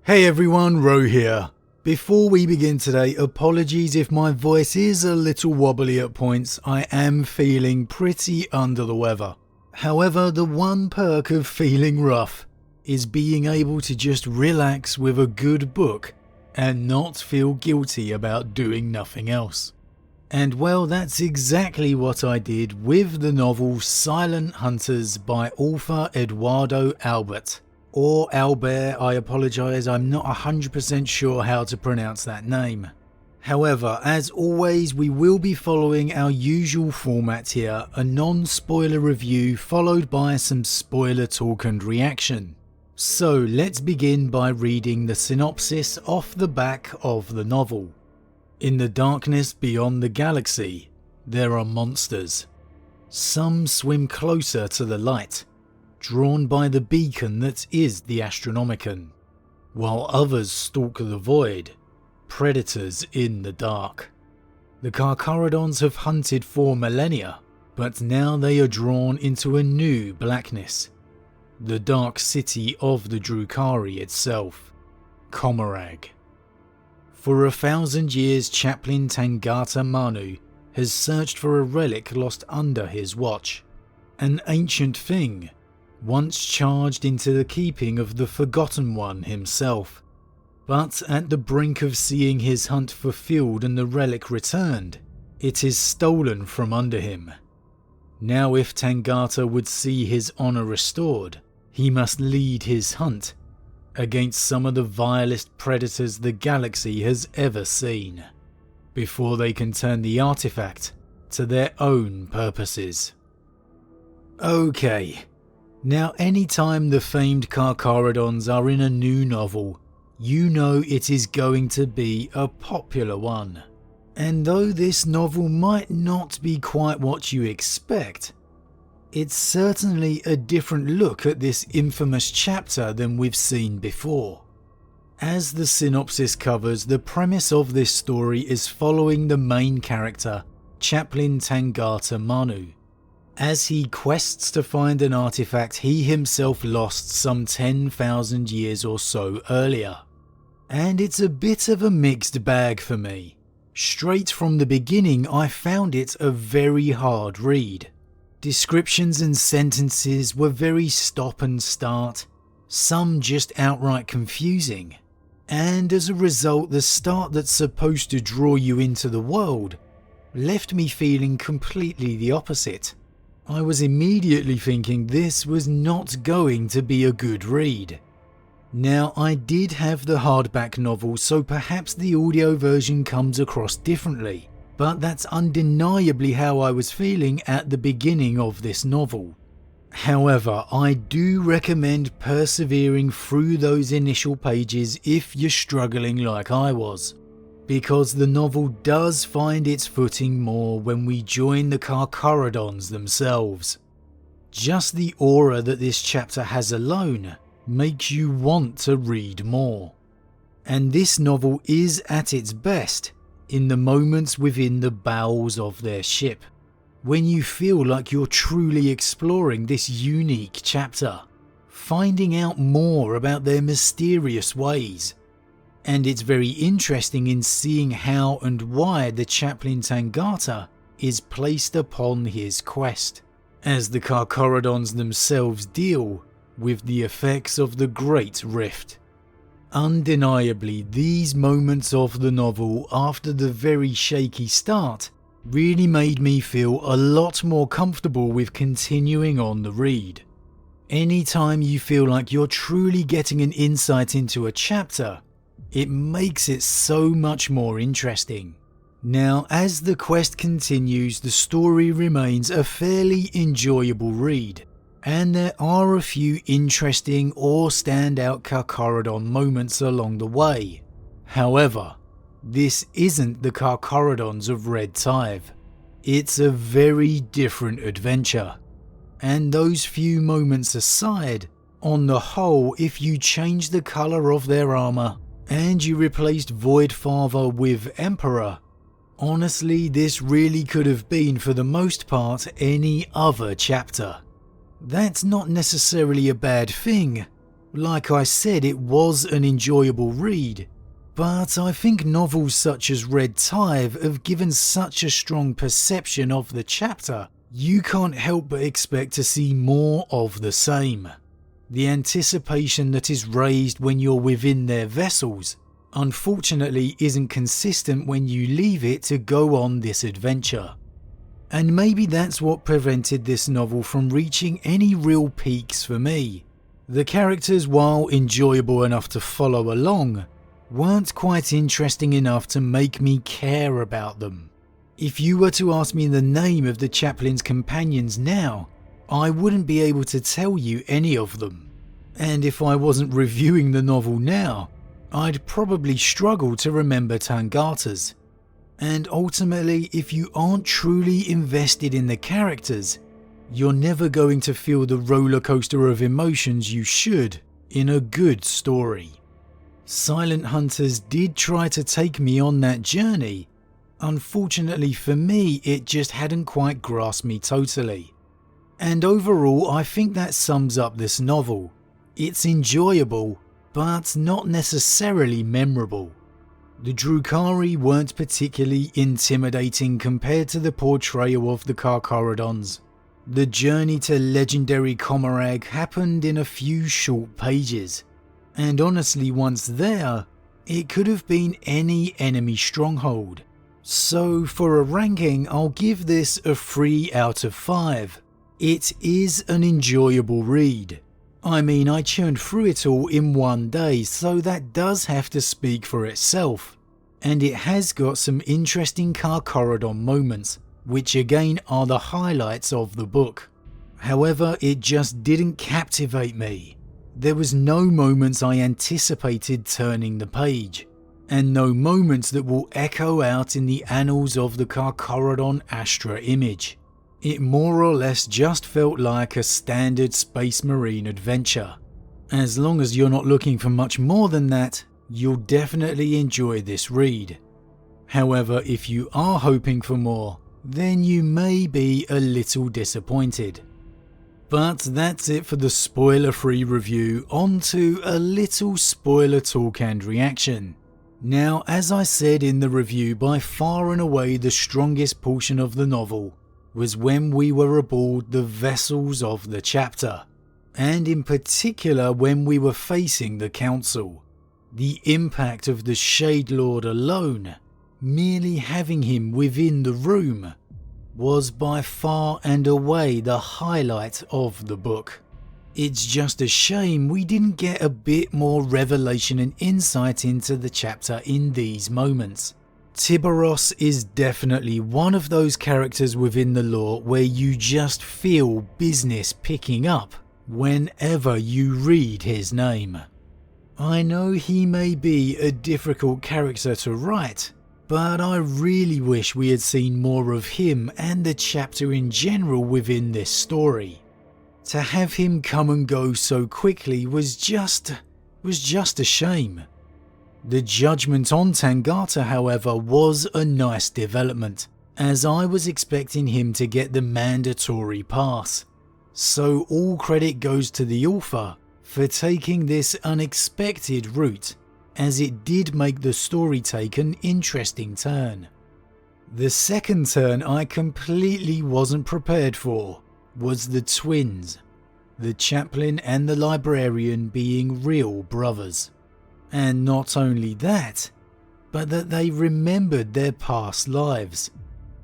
Hey everyone, Rho here. Before we begin today, apologies if my voice is a little wobbly at points. I am feeling pretty under the weather. However, the one perk of feeling rough is being able to just relax with a good book and not feel guilty about doing nothing else. And well, that's exactly what I did with the novel Silent Hunters by author Eduardo Albert. Or Albert, I apologise, I'm not 100% sure how to pronounce that name. However, as always, we will be following our usual format here, a non-spoiler review followed by some spoiler talk and reaction. So let's begin by reading the synopsis off the back of the novel. In the darkness beyond the galaxy, there are monsters. Some swim closer to the light, drawn by the beacon that is the Astronomicon, while others stalk the void, predators in the dark. The Carcharodons have hunted for millennia, but now they are drawn into a new blackness, the dark city of the Drukhari itself, Commorragh. For 1,000 years, Chaplain Tangata Manu has searched for a relic lost under his watch, an ancient thing once charged into the keeping of the Forgotten One himself. But at the brink of seeing his hunt fulfilled and the relic returned, it is stolen from under him. Now if Tangata would see his honour restored, he must lead his hunt against some of the vilest predators the galaxy has ever seen, before they can turn the artifact to their own purposes. Okay. Now anytime the famed Carcharodons are in a new novel, you know it is going to be a popular one. And though this novel might not be quite what you expect, it's certainly a different look at this infamous chapter than we've seen before. As the synopsis covers, the premise of this story is following the main character, Chaplain Tangata Manu, as he quests to find an artifact he himself lost some 10,000 years or so earlier. And it's a bit of a mixed bag for me. Straight from the beginning, I found it a very hard read. Descriptions and sentences were very stop and start, some just outright confusing. And as a result, the start that's supposed to draw you into the world left me feeling completely the opposite. I was immediately thinking this was not going to be a good read. Now, I did have the hardback novel, so perhaps the audio version comes across differently, but that's undeniably how I was feeling at the beginning of this novel. However, I do recommend persevering through those initial pages if you're struggling like I was, because the novel does find its footing more when we join the Carcharodons themselves. Just the aura that this chapter has alone makes you want to read more. And this novel is at its best in the moments within the bowels of their ship, when you feel like you're truly exploring this unique chapter, finding out more about their mysterious ways. And it's very interesting in seeing how and why the Chaplain Tangata is placed upon his quest, as the Carcharodons themselves deal with the effects of the Great Rift. Undeniably, these moments of the novel after the very shaky start really made me feel a lot more comfortable with continuing on the read. Anytime you feel like you're truly getting an insight into a chapter, it makes it so much more interesting. Now, as the quest continues, the story remains a fairly enjoyable read, and there are a few interesting or standout Carcharodon moments along the way. However, this isn't the Carcharodons of Red Tithe. It's a very different adventure. And those few moments aside, on the whole, if you change the colour of their armour and you replaced Voidfather with Emperor, honestly this really could have been for the most part any other chapter. That's not necessarily a bad thing, Like I said, it was an enjoyable read, but I think novels such as Red Tide have given such a strong perception of the chapter, you can't help but expect to see more of the same. The anticipation that is raised when you're within their vessels, unfortunately isn't consistent when you leave it to go on this adventure. And maybe that's what prevented this novel from reaching any real peaks for me. The characters, while enjoyable enough to follow along, weren't quite interesting enough to make me care about them. If you were to ask me the name of the chaplain's companions now, I wouldn't be able to tell you any of them. And if I wasn't reviewing the novel now, I'd probably struggle to remember Tangata's. And ultimately, if you aren't truly invested in the characters, you're never going to feel the roller coaster of emotions you should in a good story. Silent Hunters did try to take me on that journey. Unfortunately for me, it just hadn't quite grasped me totally. And overall, I think that sums up this novel. It's enjoyable, but not necessarily memorable. The Drukhari weren't particularly intimidating compared to the portrayal of the Carcharodons. The journey to legendary Commorragh happened in a few short pages, and honestly, once there, it could have been any enemy stronghold. So for a ranking, I'll give this a 3 out of 5. It is an enjoyable read. I mean, I churned through it all in one day, so that does have to speak for itself. And it has got some interesting Carcharodon moments, which again are the highlights of the book. However, it just didn't captivate me. There was no moments I anticipated turning the page, and no moments that will echo out in the annals of the Carcharodon Astra image. It more or less just felt like a standard Space Marine adventure. As long as you're not looking for much more than that, you'll definitely enjoy this read. However, if you are hoping for more, then you may be a little disappointed. But that's it for the spoiler-free review. On to a little spoiler talk and reaction. Now, as I said in the review, by far and away the strongest portion of the novel was when we were aboard the vessels of the chapter, and in particular when we were facing the Council. The impact of the Shade Lord alone, merely having him within the room, was by far and away the highlight of the book. It's just a shame we didn't get a bit more revelation and insight into the chapter in these moments. Tiburos is definitely one of those characters within the lore where you just feel business picking up whenever you read his name. I know he may be a difficult character to write, but I really wish we had seen more of him and the chapter in general within this story. To have him come and go so quickly was just a shame. The judgment on Tangata, however, was a nice development, as I was expecting him to get the mandatory pass. So all credit goes to the author for taking this unexpected route, as it did make the story take an interesting turn. The second turn I completely wasn't prepared for was the twins, the chaplain and the librarian being real brothers. And not only that, but that they remembered their past lives.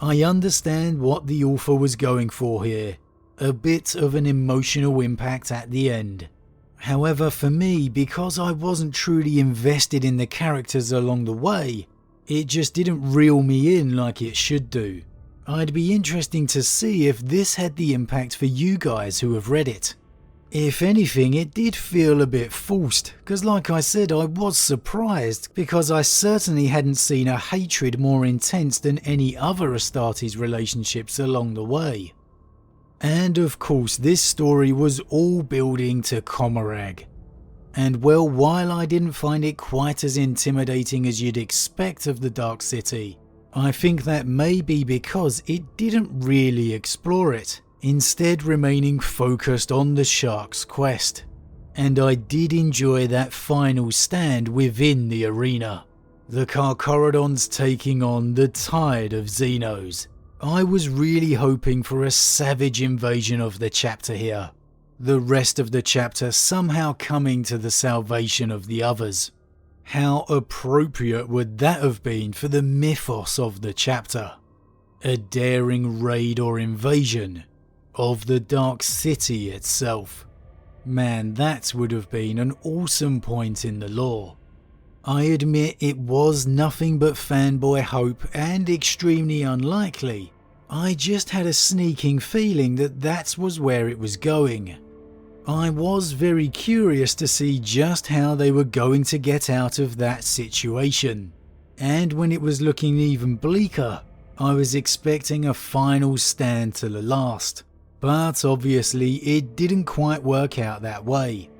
I understand what the author was going for here, a bit of an emotional impact at the end. However, for me, because I wasn't truly invested in the characters along the way, it just didn't reel me in like it should do. I'd be interesting to see if this had the impact for you guys who have read it. If anything, it did feel a bit forced, because like I said, I was surprised, because I certainly hadn't seen a hatred more intense than any other Astartes relationships along the way. And of course, this story was all building to Commorragh. And well, while I didn't find it quite as intimidating as you'd expect of the Dark City, I think that may be because it didn't really explore it, instead remaining focused on the Shark's quest. and I did enjoy that final stand within the arena. The Carcharodons taking on the tide of Xenos. I was really hoping for a savage invasion of the chapter here. The rest of the chapter somehow coming to the salvation of the others. How appropriate would that have been for the mythos of the chapter? A daring raid or invasion of the Dark City itself. Man, that would have been an awesome point in the lore. I admit it was nothing but fanboy hope and extremely unlikely. I just had a sneaking feeling that that was where it was going. I was very curious to see just how they were going to get out of that situation. And when it was looking even bleaker, I was expecting a final stand to the last. But obviously it didn't quite work out that way.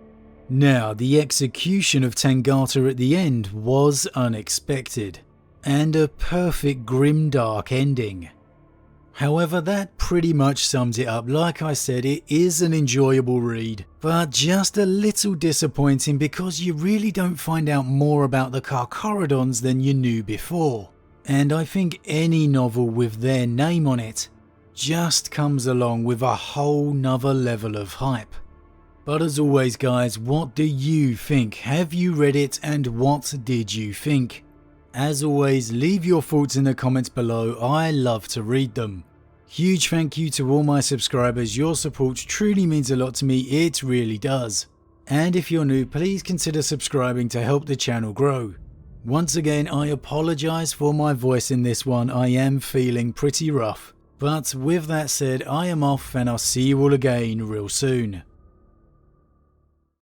Now, the execution of Tangata at the end was unexpected, and a perfect grimdark ending. However, that pretty much sums it up. Like I said, it is an enjoyable read, but just a little disappointing because you really don't find out more about the Carcharodons than you knew before. And I think any novel with their name on it just comes along with a whole nother level of hype. But as always guys, what do you think? Have you read it and what did you think? As always, leave your thoughts in the comments below, I love to read them. Huge thank you to all my subscribers, your support truly means a lot to me, it really does. And if you're new, please consider subscribing to help the channel grow. Once again, I apologise for my voice in this one, I am feeling pretty rough. But with that said, I am off and I'll see you all again real soon.